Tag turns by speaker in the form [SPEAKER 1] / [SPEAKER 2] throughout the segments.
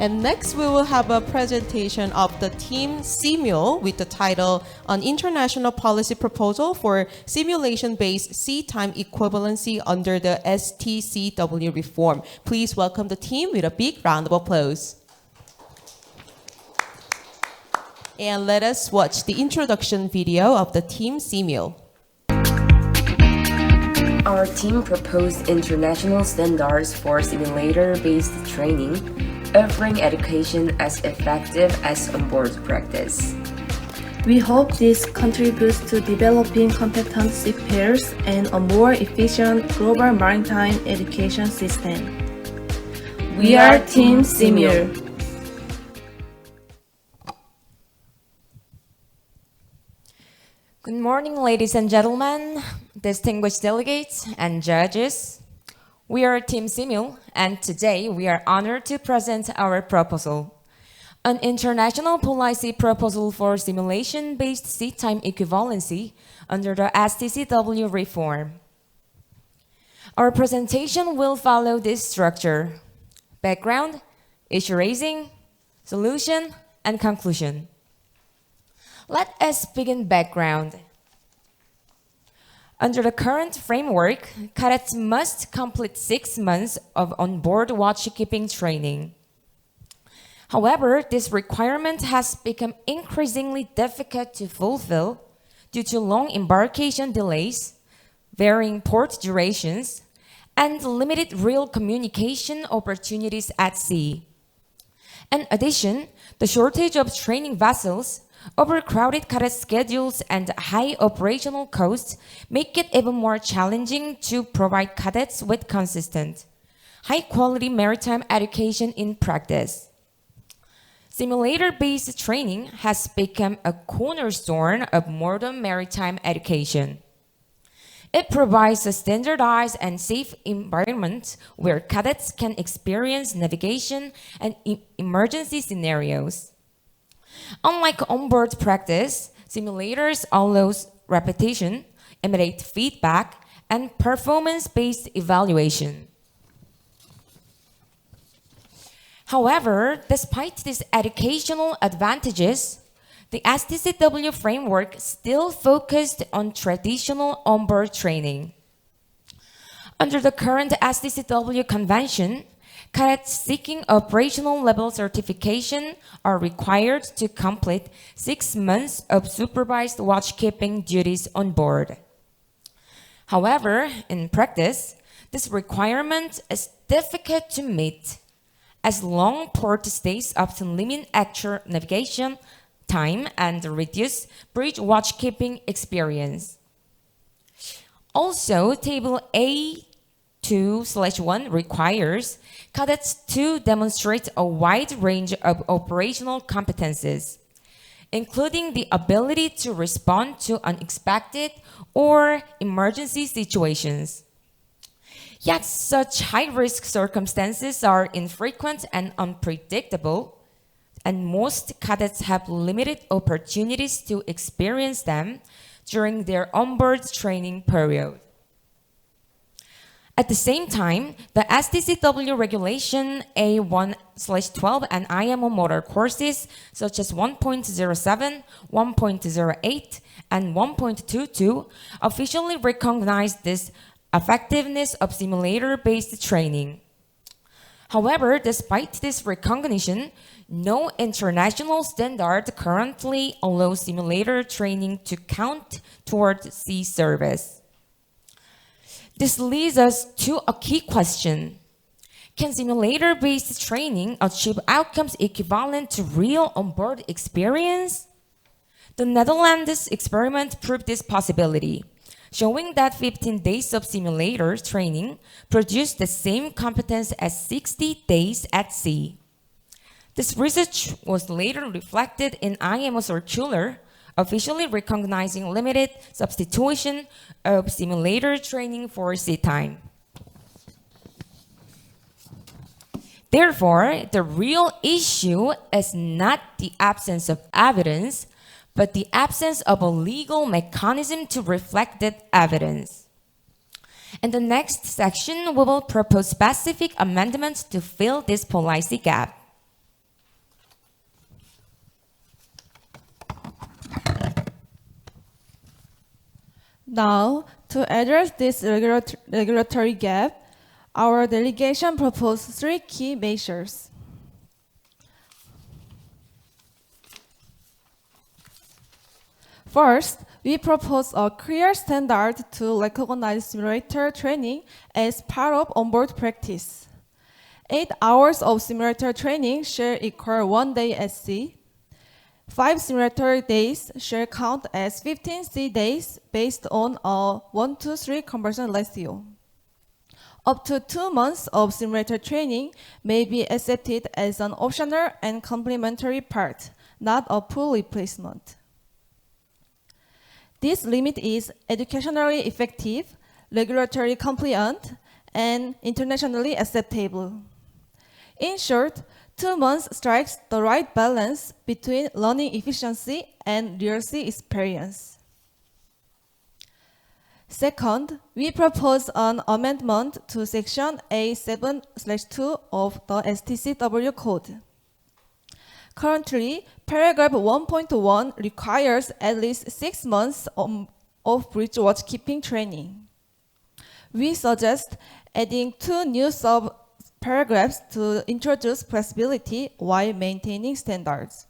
[SPEAKER 1] And next, we will have a presentation of the team Seamul with the title An International Policy Proposal for Simulation-Based Sea Time Equivalency under the STCW Reform. Please welcome the team with a big round of applause. And let us watch the introduction video of the team Seamul.
[SPEAKER 2] Our team proposed international standards for simulator-based training, offering education as effective as onboard practice.
[SPEAKER 3] We hope this contributes to developing competent seafarers and a more efficient global maritime education system. We are Team Seamul.
[SPEAKER 4] Good morning, ladies and gentlemen, distinguished delegates and judges. We are Team Seamul, and today we are honored to present our proposal, an international policy proposal for simulation-based sea time equivalency under the STCW reform. Our presentation will follow this structure: background, issue raising, solution, and conclusion. Let us begin background. Under the current framework, cadets must complete 6 months of onboard watchkeeping training. However, this requirement has become increasingly difficult to fulfill due to long embarkation delays, varying port durations, and limited real communication opportunities at sea. In addition, the shortage of training vessels, overcrowded cadet schedules, and high operational costs make it even more challenging to provide cadets with consistent, high-quality maritime education in practice. Simulator-based training has become a cornerstone of modern maritime education. It provides a standardized and safe environment where cadets can experience navigation and emergency scenarios. Unlike onboard practice, simulators allow repetition, immediate feedback, and performance-based evaluation. However, despite these educational advantages, the STCW framework still focused on traditional onboard training. Under the current STCW convention, cadets seeking operational level certification are required to complete 6 months of supervised watchkeeping duties on board. However, in practice, this requirement is difficult to meet, as long port stays often limit actual navigation time and reduce bridge watchkeeping experience. Also, Table A2/1 requires cadets to demonstrate a wide range of operational competencies, including the ability to respond to unexpected or emergency situations. Yet such high-risk circumstances are infrequent and unpredictable, and most cadets have limited opportunities to experience them during their onboard training period. At the same time, the STCW Regulation A1/12 and IMO motor courses such as 1.07, 1.08, and 1.22 officially recognize this effectiveness of simulator-based training. However, despite this recognition, no international standard currently allows simulator training to count toward sea service. This leads us to a key question. Can simulator-based training achieve outcomes equivalent to real onboard experience? The Netherlands experiment proved this possibility, showing that 15 days of simulator training produced the same competence as 60 days at sea. This research was later reflected in IMO circular, officially recognizing limited substitution of simulator training for sea time. Therefore, the real issue is not the absence of evidence, but the absence of a legal mechanism to reflect that evidence. In the next section, we will propose specific amendments to fill this policy gap.
[SPEAKER 3] Now, to address this regulatory gap, our delegation proposed 3 key measures. First, we propose a clear standard to recognize simulator training as part of onboard practice. 8 hours of simulator training shall equal 1 day at sea. 5 simulator days shall count as 15 sea days based on a 1-to-3 conversion ratio. Up to 2 months of simulator training may be accepted as an optional and complementary part, not a full replacement. This limit is educationally effective, regulatory compliant, and internationally acceptable. In short, 2 months strikes the right balance between learning efficiency and real sea experience. Second, we propose an amendment to Section A7/2 of the STCW Code. Currently, paragraph 1.1 requires at least 6 months of bridge watchkeeping training. We suggest adding 2 new sub-paragraphs to introduce flexibility while maintaining standards.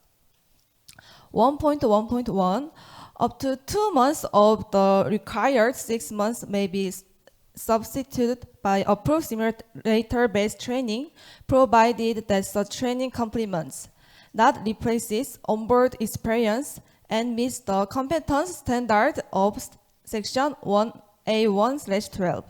[SPEAKER 3] 1.1.1, up to 2 months of the required 6 months may be substituted by approved simulator-based training, provided that such training complements, not replaces, onboard experience and meets the competence standard of Section 1A1/12.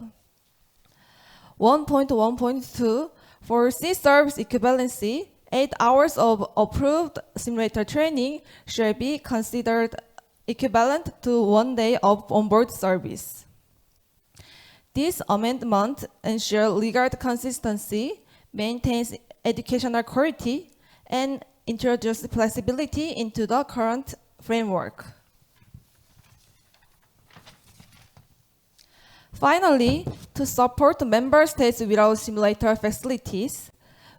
[SPEAKER 3] 1.1.2, for sea service equivalency, 8 hours of approved simulator training shall be considered equivalent to 1 day of onboard service. This amendment ensures legal consistency, maintains educational quality, and introduces flexibility into the current framework. Finally, to support member states without simulator facilities,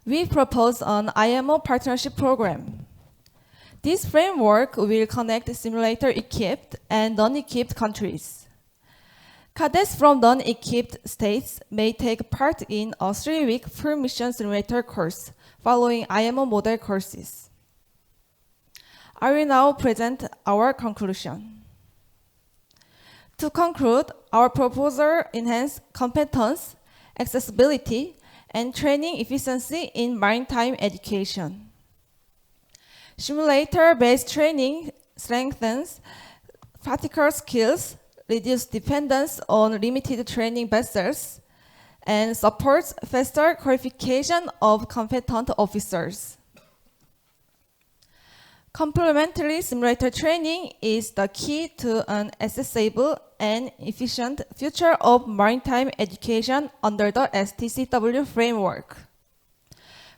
[SPEAKER 3] we propose an IMO partnership program. This framework will connect simulator-equipped and non-equipped countries. Cadets from non-equipped states may take part in a 3-week full mission simulator course following IMO model courses. I will now present our conclusion. To conclude, our proposal enhances competence, accessibility, and training efficiency in maritime education. Simulator-based training strengthens practical skills, reduces dependence on limited training vessels, and supports faster qualification of competent officers. Complementary simulator training is the key to an accessible and efficient future of maritime education under the STCW framework.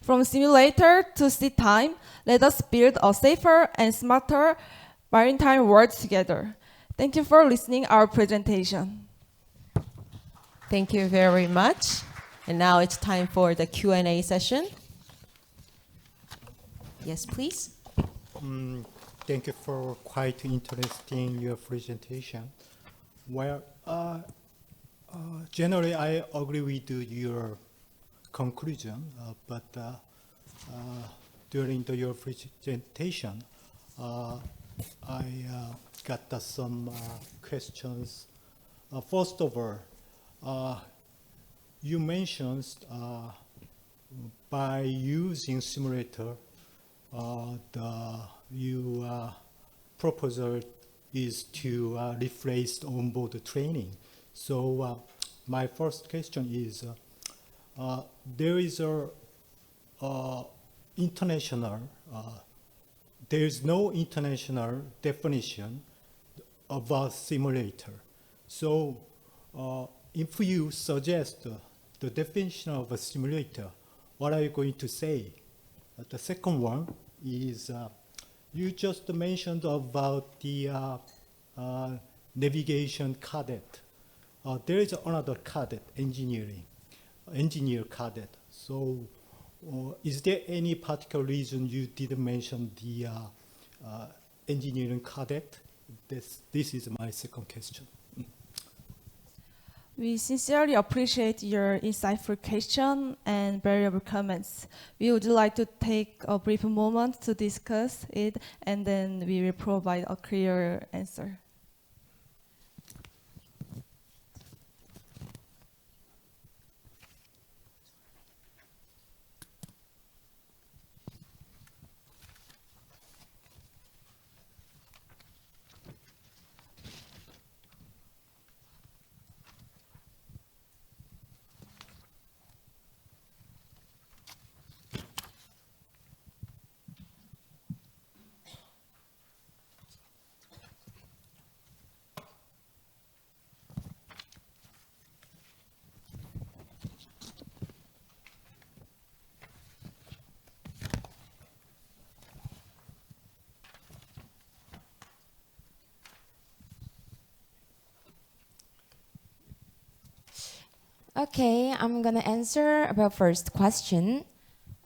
[SPEAKER 3] From simulator to sea time, let us build a safer and smarter maritime world together. Thank you for listening our presentation.
[SPEAKER 1] Thank you very much. And now it's time for the Q&A session. Yes, please.
[SPEAKER 5] Thank you for quite interesting your presentation. Well, generally I agree with your conclusion, but during your presentation, I got some questions. First of all, you mentioned by using simulator, your proposal is to replace onboard training. So my first question is, there is there is no international definition about simulator. So if you suggest the definition of a simulator, what are you going to say? The second one is, you just mentioned about the navigation cadet. There is another cadet, engineer cadet. So is there any particular reason you didn't mention the engineering cadet? This is my second question.
[SPEAKER 3] We sincerely appreciate your insightful question and valuable comments. We would like to take a brief moment to discuss it, and then we will provide a clear answer.
[SPEAKER 4] Okay, I'm gonna answer about first question.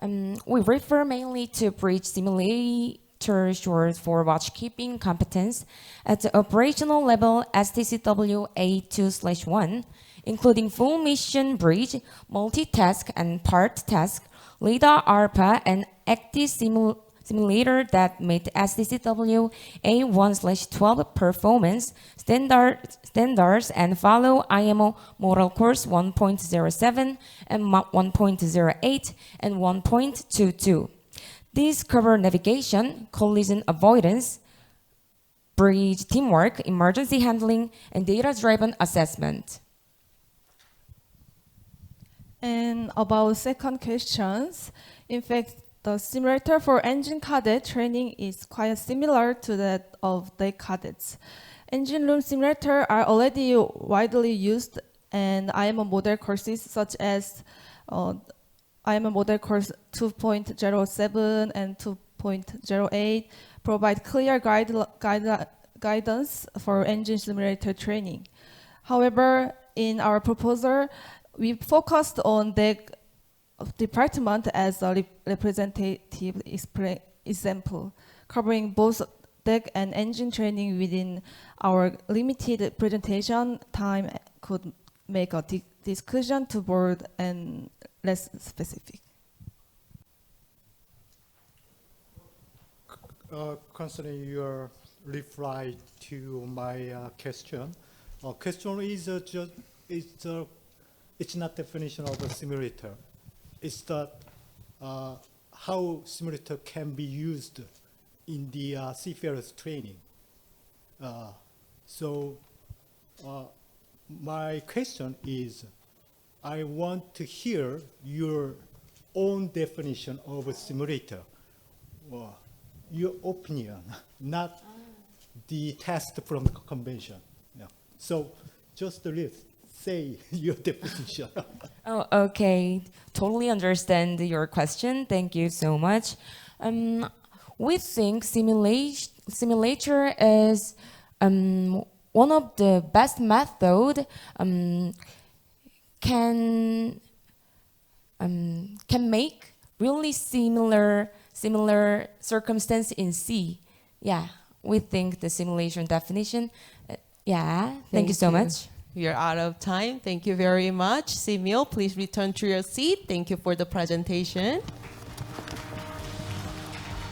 [SPEAKER 4] We refer mainly to bridge simulator short for watchkeeping competence at the operational level STCW A2/1, including full mission bridge, multitask and part task, LiDAR ARPA, and active simulator that meet STCW A1/12 performance standards and follow IMO Model Course 1.07 and 1.08 and 1.22. These cover navigation, collision avoidance, bridge teamwork, emergency handling, and data-driven assessment.
[SPEAKER 3] And about second questions, in fact, the simulator for engine cadet training is quite similar to that of deck cadets. Engine room simulators are already widely used, and IMO model courses such as IMO model course 2.07 and 2.08 provide clear guidance for engine simulator training. However, in our proposal, we focused on deck department as a representative example, covering both deck and engine training within our limited presentation time could make a discussion to board and less specific.
[SPEAKER 5] Concerning your reply to my question, question is it's not definition of a simulator. It's that how simulator can be used in the seafarers training. So my question is, I want to hear your own definition of a simulator, your opinion, not the test from the convention. Yeah. So just say your definition.
[SPEAKER 4] Oh, okay. Totally understand your question. Thank you so much. We think simulator is one of the best method can make really similar circumstance in sea. Yeah, we think the simulation definition. Thank you so much.
[SPEAKER 1] We are out of time. Thank you very much. Seamul, please return to your seat. Thank you for the presentation.